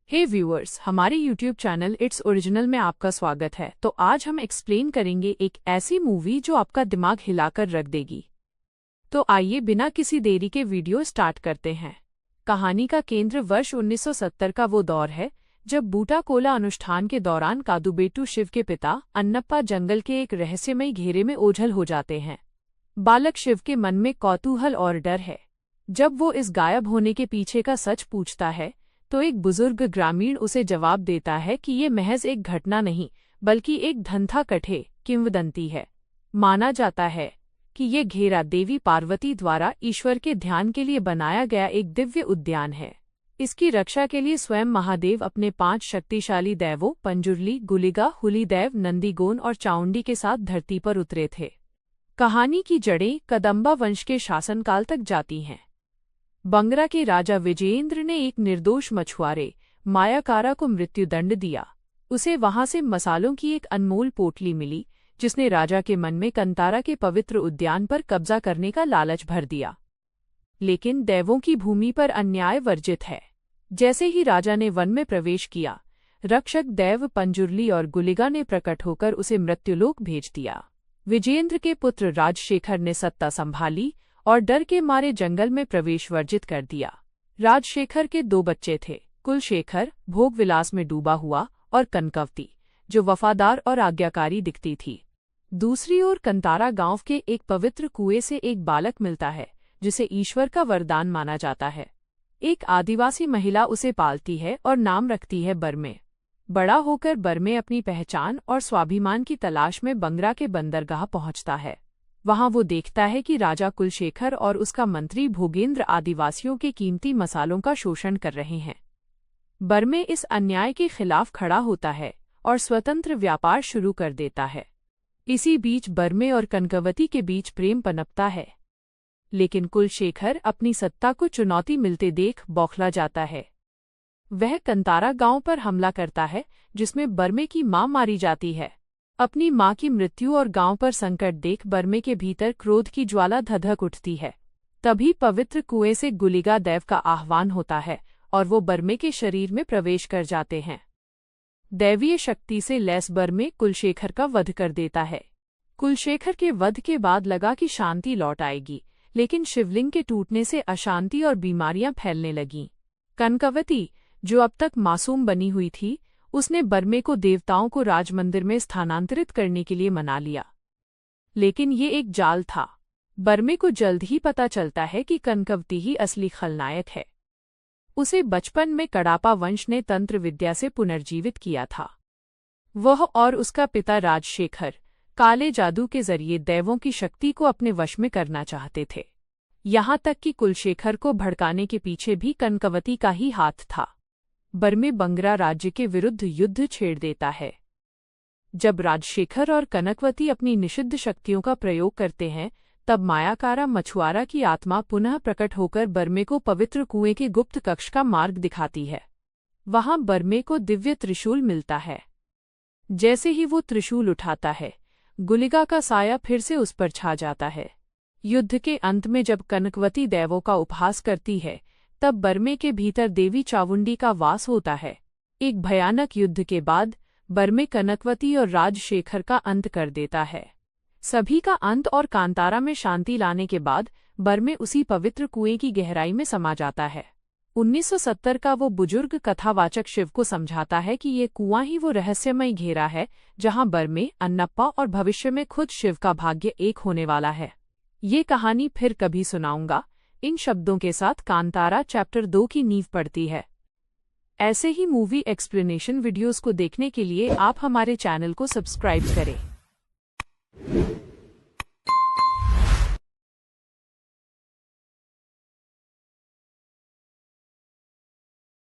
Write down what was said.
हे viewers, हमारे YouTube channel its original में आपका स्वागत है। तो आज हम एक्सप्लेन करेंगे एक ऐसी मूवी जो आपका दिमाग हिलाकर रख देगी। तो आइए बिना किसी देरी के वीडियो स्टार्ट करते हैं। कहानी का केंद्र वर्ष 1970 का वो दौर है जब बूटा कोला अनुष्ठान के दौरान कादुबेट्टू शिव के पिता अन्नप्पा जंगल के एक रहस्यमयी घेरे में ओझल हो जाते हैं। बालक शिव के मन में कौतूहल और डर है। जब वो इस गायब होने के पीछे का सच पूछता है तो एक बुजुर्ग ग्रामीण उसे जवाब देता है कि ये महज एक घटना नहीं बल्कि एक धंधा कठे किंवदंती है। माना जाता है कि ये घेरा देवी पार्वती द्वारा ईश्वर के ध्यान के लिए बनाया गया एक दिव्य उद्यान है। इसकी रक्षा के लिए स्वयं महादेव अपने 5 शक्तिशाली दैवों पंजुर्ली, गुलिगा, हुलीदेव, नंदीगोन और चाउंडी के साथ धरती पर उतरे थे। कहानी की जड़ें कदंबा वंश के शासनकाल तक जाती हैं। बंगरा के राजा विजयेंद्र ने एक निर्दोष मछुआरे मायाकारा को मृत्युदंड दिया। उसे वहां से मसालों की एक अनमोल पोटली मिली जिसने राजा के मन में कंतारा के पवित्र उद्यान पर कब्जा करने का लालच भर दिया। लेकिन दैवों की भूमि पर अन्याय वर्जित है। जैसे ही राजा ने वन में प्रवेश किया, रक्षक दैव पंजुर्ली और गुलिगा ने प्रकट होकर उसे मृत्युलोक भेज दिया। विजयेंद्र के पुत्र राजशेखर ने सत्ता संभाली और डर के मारे जंगल में प्रवेश वर्जित कर दिया। राजशेखर के 2 बच्चे थे, कुलशेखर भोग विलास में डूबा हुआ और कनकवती जो वफादार और आज्ञाकारी दिखती थी। दूसरी ओर कंतारा गांव के एक पवित्र कुएं से एक बालक मिलता है जिसे ईश्वर का वरदान माना जाता है। एक आदिवासी महिला उसे पालती है और नाम रखती है बरमे। बड़ा होकर बरमे अपनी पहचान और स्वाभिमान की तलाश में बंगरा के बंदरगाह पहुंचता है। वहां वो देखता है कि राजा कुलशेखर और उसका मंत्री भोगेंद्र आदिवासियों के कीमती मसालों का शोषण कर रहे हैं। बरमे इस अन्याय के खिलाफ खड़ा होता है और स्वतंत्र व्यापार शुरू कर देता है। इसी बीच बरमे और कनकवती के बीच प्रेम पनपता है, लेकिन कुलशेखर अपनी सत्ता को चुनौती मिलते देख बौखला जाता है। वह कंतारा गांव पर हमला करता है जिसमें बरमे की मां मारी जाती है। अपनी मां की मृत्यु और गांव पर संकट देख बरमे के भीतर क्रोध की ज्वाला धधक उठती है। तभी पवित्र कुएं से गुलिगा दैव का आह्वान होता है और वो बरमे के शरीर में प्रवेश कर जाते हैं। दैवीय शक्ति से लैस बरमे कुलशेखर का वध कर देता है। कुलशेखर के वध के बाद लगा कि शांति लौट आएगी, लेकिन शिवलिंग के टूटने से अशांति और बीमारियां फैलने लगीं। कनकवती, जो अब तक मासूम बनी हुई थी, उसने बरमे को देवताओं को राजमंदिर में स्थानांतरित करने के लिए मना लिया। लेकिन ये एक जाल था। बरमे को जल्द ही पता चलता है कि कनकवती ही असली खलनायक है। उसे बचपन में कडापा वंश ने तंत्र विद्या से पुनर्जीवित किया था। वह और उसका पिता राजशेखर काले जादू के जरिए दैवों की शक्ति को अपने वश में करना चाहते थे। यहाँ तक कि कुलशेखर को भड़काने के पीछे भी कनकवती का ही हाथ था। बरमे बंगरा राज्य के विरुद्ध युद्ध छेड़ देता है। जब राजशेखर और कनकवती अपनी निषिद्ध शक्तियों का प्रयोग करते हैं, तब मायाकारा मछुआरा की आत्मा पुनः प्रकट होकर बरमे को पवित्र कुएं के गुप्त कक्ष का मार्ग दिखाती है। वहां बरमे को दिव्य त्रिशूल मिलता है। जैसे ही वो त्रिशूल उठाता है, गुलिगा का साया फिर से उस पर छा जाता है। युद्ध के अंत में जब कनकवती दैवों का उपहास करती है, तब बरमे के भीतर देवी चावुंडी का वास होता है। एक भयानक युद्ध के बाद बरमे कनकवती और राजशेखर का अंत कर देता है। सभी का अंत और कांतारा में शांति लाने के बाद बरमे उसी पवित्र कुएं की गहराई में समा जाता है। 1970 का वो बुजुर्ग कथावाचक शिव को समझाता है कि ये कुआं ही वो रहस्यमय घेरा है जहां बरमे, अन्नप्पा और भविष्य में खुद शिव का भाग्य एक होने वाला है। ये कहानी फिर कभी सुनाऊंगा। इन शब्दों के साथ कांतारा चैप्टर 2 की नींव पड़ती है। ऐसे ही मूवी एक्सप्लेनेशन वीडियोस को देखने के लिए आप हमारे चैनल को सब्सक्राइब करें।